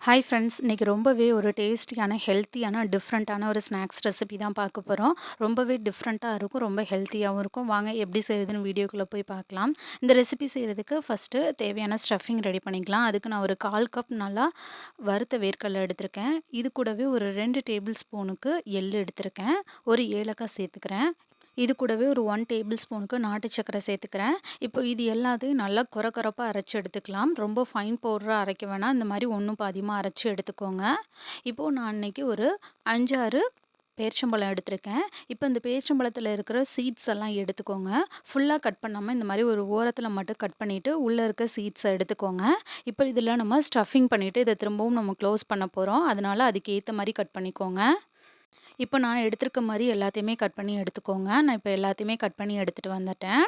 Hi friends, இன்றைக்கி ரொம்பவே ஒரு டேஸ்டியான, ஹெல்த்தியான, டிஃப்ரெண்ட்டான ஒரு ஸ்நாக்ஸ் ரெசிபி தான் பார்க்க போகிறோம். ரொம்பவே டிஃப்ரெண்ட்டாக இருக்கும், ரொம்ப ஹெல்த்தியாகவும் இருக்கும். வாங்க எப்படி செய்கிறதுன்னு வீடியோக்குள்ளே போய் பார்க்கலாம். இந்த ரெசிபி செய்கிறதுக்கு ஃபஸ்ட்டு தேவையான ஸ்டஃபிங் ரெடி பண்ணிக்கலாம். அதுக்கு நான் ஒரு 1/4 கப் நல்லா வறுத்த வேர்க்கடலை எடுத்திருக்கேன். இது கூடவே ஒரு 2 டேபிள் ஸ்பூனுக்கு எள் எடுத்திருக்கேன். ஒரு ஏலக்காய் சேர்த்துக்கிறேன். இது கூடவே ஒரு 1 டேபிள் ஸ்பூனுக்கு நாட்டு சர்க்கரை சேர்த்துக்கிறேன். இப்போ இது எல்லாத்தையும் நல்லா கொரகொரப்பா அரைச்சு எடுத்துக்கலாம். ரொம்ப ஃபைன் பவுடரா அரைக்க வேணாம். இந்த மாதிரி ஒண்ணும் பாதியுமா அரைச்சு எடுத்துக்கோங்க. இப்போது நான் இன்னைக்கு ஒரு 5, 6 பேரிச்சம்பழம் எடுத்திருக்கேன். இப்போ இந்த பேரிச்சம்பழத்தில் இருக்கிற சீட்ஸ் எல்லாம் எடுத்துக்கோங்க. ஃபுல்லாக கட் பண்ணாமல் இந்த மாதிரி ஒரு ஓரத்தில் மட்டும் கட் பண்ணிவிட்டு உள்ளே இருக்க சீட்ஸை எடுத்துக்கோங்க. இப்போ இதில் நம்ம ஸ்டஃபிங் பண்ணிவிட்டு இதை திரும்பவும் நம்ம க்ளோஸ் பண்ண போகிறோம். அதனால் அதுக்கு ஏற்ற மாதிரி கட் பண்ணிக்கோங்க. இப்போ நான் எடுத்திருக்க மாதிரி எல்லாத்தையுமே கட் பண்ணி எடுத்துக்கோங்க. நான் இப்போ எல்லாத்தையுமே கட் பண்ணி எடுத்துகிட்டு வந்துட்டேன்.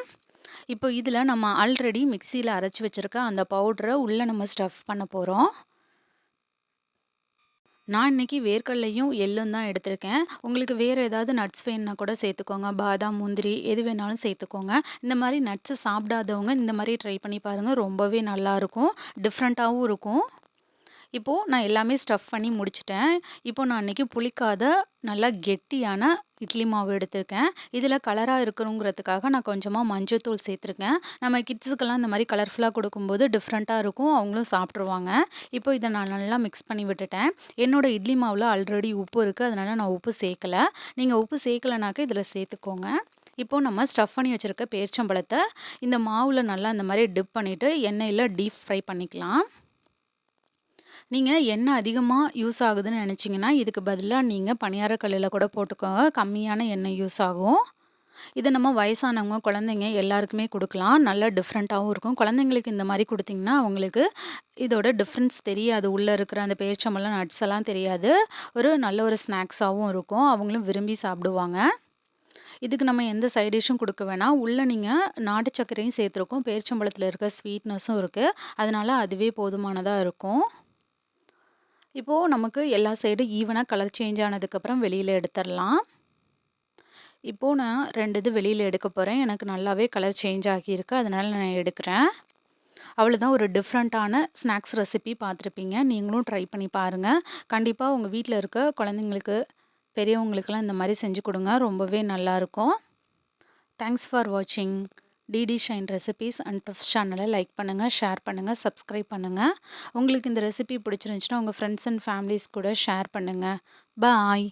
இப்போ இதில் நம்ம ஆல்ரெடி மிக்சியில் அரைச்சி வச்சுருக்க அந்த பவுடரை உள்ளே நம்ம ஸ்டஃப் பண்ண போகிறோம். நான் இன்றைக்கி வேர்க்கடலையும் எள்ளும் தான் எடுத்திருக்கேன். உங்களுக்கு வேறு ஏதாவது நட்ஸ் வேணுன்னா கூட சேர்த்துக்கோங்க. பாதாம், முந்திரி எது வேணாலும் சேர்த்துக்கோங்க. இந்த மாதிரி நட்ஸை சாப்பிடாதவங்க இந்த மாதிரி ட்ரை பண்ணி பாருங்கள். ரொம்பவே நல்லாயிருக்கும், டிஃப்ரெண்ட்டாகவும் இருக்கும். இப்போது நான் எல்லாமே ஸ்டஃப் பண்ணி முடிச்சுட்டேன். இப்போது நான் இன்றைக்கி புளிக்காத நல்லா கெட்டியான இட்லி மாவு எடுத்திருக்கேன். இதில் கலராக இருக்கணுங்கிறதுக்காக நான் கொஞ்சமாக மஞ்சள்தூள் சேர்த்துருக்கேன். நம்ம கிட்ஸுக்கெல்லாம் இந்த மாதிரி கலர்ஃபுல்லாக கொடுக்கும்போது டிஃப்ரெண்ட்டாக இருக்கும், அவங்களும் சாப்பிட்ருவாங்க. இப்போ இதை நான் நல்லா மிக்ஸ் பண்ணி விட்டுட்டேன். என்னோடய இட்லி மாவில் ஆல்ரெடி உப்பு இருக்குது, அதனால் நான் உப்பு சேர்க்கலை. நீங்கள் உப்பு சேர்க்கலைனாக்க இதில் சேர்த்துக்கோங்க. இப்போது நம்ம ஸ்டஃப் பண்ணி வச்சுருக்க பேரிச்சம்பழத்தை இந்த மாவில் நல்லா இந்த மாதிரி டிப் பண்ணிவிட்டு எண்ணெயில் டீப் ஃப்ரை பண்ணிக்கலாம். நீங்கள் எண்ணெய் அதிகமாக யூஸ் ஆகுதுன்னு நினச்சிங்கன்னா இதுக்கு பதிலாக நீங்கள் பணியாரக்கல்லில் கூட போட்டுக்கோங்க. கம்மியான எண்ணெய் யூஸ் ஆகும். இதை நம்ம வயசானவங்க, குழந்தைங்க எல்லாருக்குமே கொடுக்கலாம். நல்லா டிஃப்ரெண்ட்டாகவும் இருக்கும். குழந்தைங்களுக்கு இந்த மாதிரி கொடுத்திங்கன்னா அவங்களுக்கு இதோட டிஃப்ரென்ஸ் தெரியாது. உள்ளே இருக்கிற அந்த பேரிச்சம்பழம், நட்ஸ் எல்லாம் தெரியாது. ஒரு நல்ல ஒரு ஸ்நாக்ஸாகவும் இருக்கும். அவங்களும் விரும்பி சாப்பிடுவாங்க. இதுக்கு நம்ம எந்த சைட் டிஷ்ஷும் கொடுக்க வேணாம். உள்ளே நீங்கள் நாட்டு சர்க்கரையும் சேர்த்துருக்கோம். பேரிச்சம்பழத்தில் இருக்க ஸ்வீட்னஸும் இருக்குது. அதனால் அதுவே போதுமானதாக இருக்கும். இப்போது நமக்கு எல்லா சைடும் ஈவனாக கலர் சேஞ்ச் ஆனதுக்கப்புறம் வெளியில் எடுத்துடலாம். இப்போது நான் 2 இது வெளியில் எடுக்க போகிறேன். எனக்கு நல்லாவே கலர் சேஞ்ச் ஆகியிருக்கு, அதனால் நான் எடுக்கிறேன். அவ்வளோதான், ஒரு டிஃப்ரெண்ட்டான ஸ்நாக்ஸ் ரெசிபி பார்த்துருப்பீங்க. நீங்களும் ட்ரை பண்ணி பாருங்கள். கண்டிப்பாக உங்கள் வீட்டில் இருக்க குழந்தைங்களுக்கு, பெரியவங்களுக்கெல்லாம் இந்த மாதிரி செஞ்சு கொடுங்க. ரொம்பவே நல்லாயிருக்கும். தேங்க்ஸ் ஃபார் வாட்சிங். DD Shine Recipes and Tips சேனலை லைக் பண்ணுங்கள், ஷேர் பண்ணுங்கள், சப்ஸ்கிரைப் பண்ணுங்கள். உங்களுக்கு இந்த ரெசிபி பிடிச்சிருந்துச்சுன்னா உங்கள் ஃப்ரெண்ட்ஸ் அண்ட் ஃபேமிலிஸ் கூட ஷேர் பண்ணுங்கள். பாய்.